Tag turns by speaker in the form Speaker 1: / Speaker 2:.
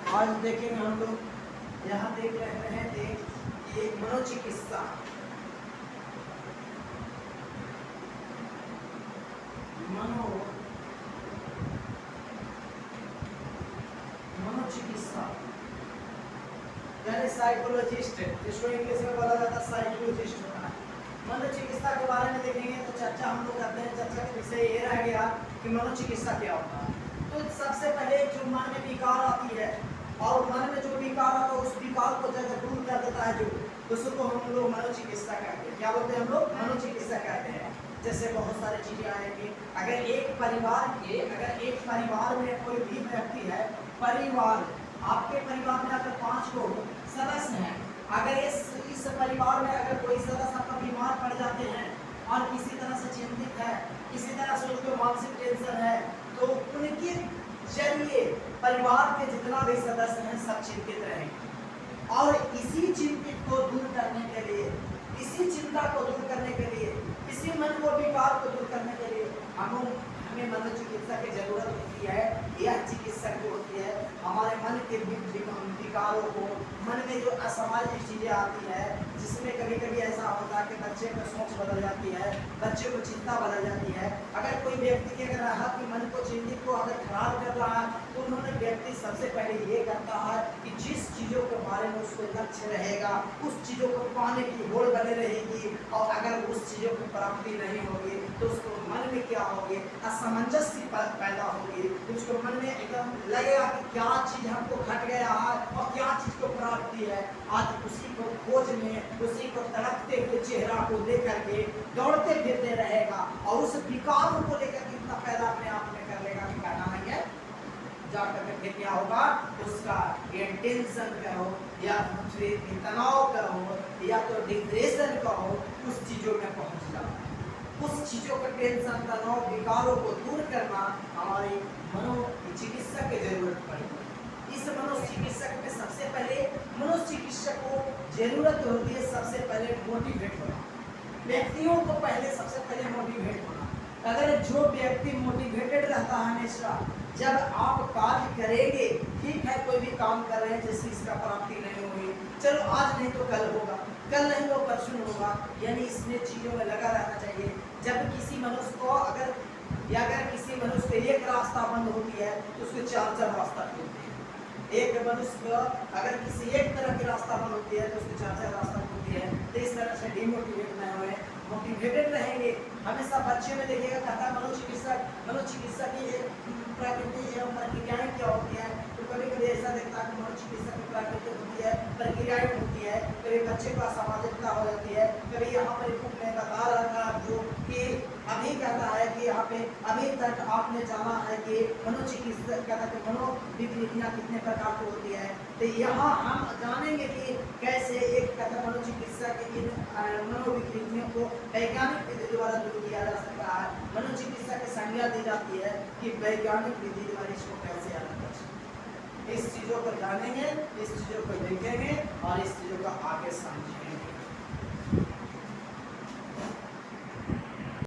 Speaker 1: आज देखेंगे हम लोग, यहाँ देख रहे हैं एक मनोचिकित्सा। मनोचिकित्सा यानी साइकोलॉजिस्ट, जिसको इंग्लिश में बोला जाता है साइकोलॉजिस्ट होता है। मनोचिकित्सा के बारे में देखेंगे तो चर्चा हम लोग करते हैं। चर्चा का विषय ये रह गया कि मनोचिकित्सा क्या होता है। तो सबसे पहले जो मन में विकार आती है और मन में जो विकार आता है उस विकार को जब दूर कर देता है जो, उसको हम लोग मनोचिकित्सा कहते हैं। क्या बोलते हैं हम लोग? मनोचिकित्सा कहते हैं। जैसे बहुत सारी चीजें आएंगी। अगर एक परिवार में कोई भी व्यक्ति है, परिवार आपके परिवार में अगर 5 लोग सदस्य हैं, अगर इस परिवार में अगर कोई सदस्य आपका बीमार पड़ जाते हैं और किसी तरह से चिंतित है, किसी तरह से उनको मानसिक टेंशन है, तो उनके जरिए परिवार के जितना भी सदस्य हैं सब चिंतित रहेंगे। और इसी चिंतित को दूर करने के लिए, इसी चिंता को दूर करने के लिए, इसी मन को विकार को दूर करने के लिए हमें मनोचिकित्सा की जरूरत होती है। यह चिकित्सा जो होती है हमारे मन के विकारों को, मन में जो असामाजिक चीजें आती है, जिसमें कभी कभी ऐसा होता है कि बच्चे की सोच बदल जाती है, बच्चे को चिंता बदल जाती है। अगर कोई व्यक्ति के अगर रहा कि मन को, चिंतित को अगर खराब कर रहा है, तो उन्होंने व्यक्ति सबसे पहले ये करता है कि जिस चीजों के बारे में उसको लक्ष्य रहेगा, उस चीजों को पाने की होड़ बने रहेगी, और अगर उस चीजों की प्राप्ति नहीं होगी तो उसको मन में क्या होगी, असमंजस्य पैदा होगी। उसको मन में एकदम लगेगा कि क्या चीज हमको घट गया है और क्या चीज को प्राप्ति है। आज उसी को खोज में, उसी को तड़पते हुए चेहरा को लेकर के दौड़ते फिरते रहेगा और उस विकारों को लेकर इतना पैदा अपने आप में कर लेगा कि कहना नहीं है। जाकर के क्या होगा, उसका ये टेंशन कहो या फिर तनाव कहो या तो डिप्रेशन कहो, उस चीजों में पहुंच जाओ। उस चीजों का टेंशन, तनाव, विकारों को दूर करना हमारी मनोचिकित्सक की जरूरत पड़ेगी। इस मनोचिकित्सक में सबसे पहले मनोचिकित्सक को जरूरत होती है सबसे पहले मोटिवेट होना। व्यक्तियों को पहले सबसे पहले मोटिवेट होना। अगर जो व्यक्ति मोटिवेटेड रहता है हमेशा, जब आप कार्य करेंगे, ठीक है कोई भी काम कर रहे हैं जिससे इसका प्राप्ति नहीं हुई, चलो आज नहीं तो कल होगा, कल नहीं तो परसों होगा, यानी इसमें चीजों में लगा रहना चाहिए। जब किसी मनुष्य को अगर किसी मनुष्य को एक रास्ता बंद होती है तो उसको 4 रास्ता खुलते हैं। एक मनुष्य को अगर किसी एक तरह की रास्ता बंद होती है तो उसको 4 रास्ता खुलती है। तो इस तरह से डिमोटिवेट न हुए, मोटिवेटेड रहेंगे। हमेशा बच्चे में देखिएगा कहता है मनोचिकित्सा की प्रकृति एवं प्रक्रियाएं क्या होती है। तो कभी कभी ऐसा देखता है कि मनोचिकित्सा की प्रकृति होती है, प्रक्रियाएं होती है। कभी बच्चे को असामाजिकता हो जाती है, कभी यहाँ पर बुक में बता रहा था जो कि अभी कहता है कि यहाँ पे अभी तक आपने जाना है कि मनोचिकित्सा कहता है कि मनोविकृतियाँ कितने प्रकार की होती है। तो यहाँ हम जानेंगे कि कैसे एक कहता मनोचिकित्सा की इन मनोविकृतियों को वैज्ञानिक विधि द्वारा दूर किया जा सकता है। मनोचिकित्सा की संज्ञा दी जाती है कि वैज्ञानिक विधि द्वारा इसको कैसे अलग कर सकते। इस चीज़ों को जानेंगे, इस चीज़ों को देखेंगे और इस चीज़ों को आगे समझेंगे।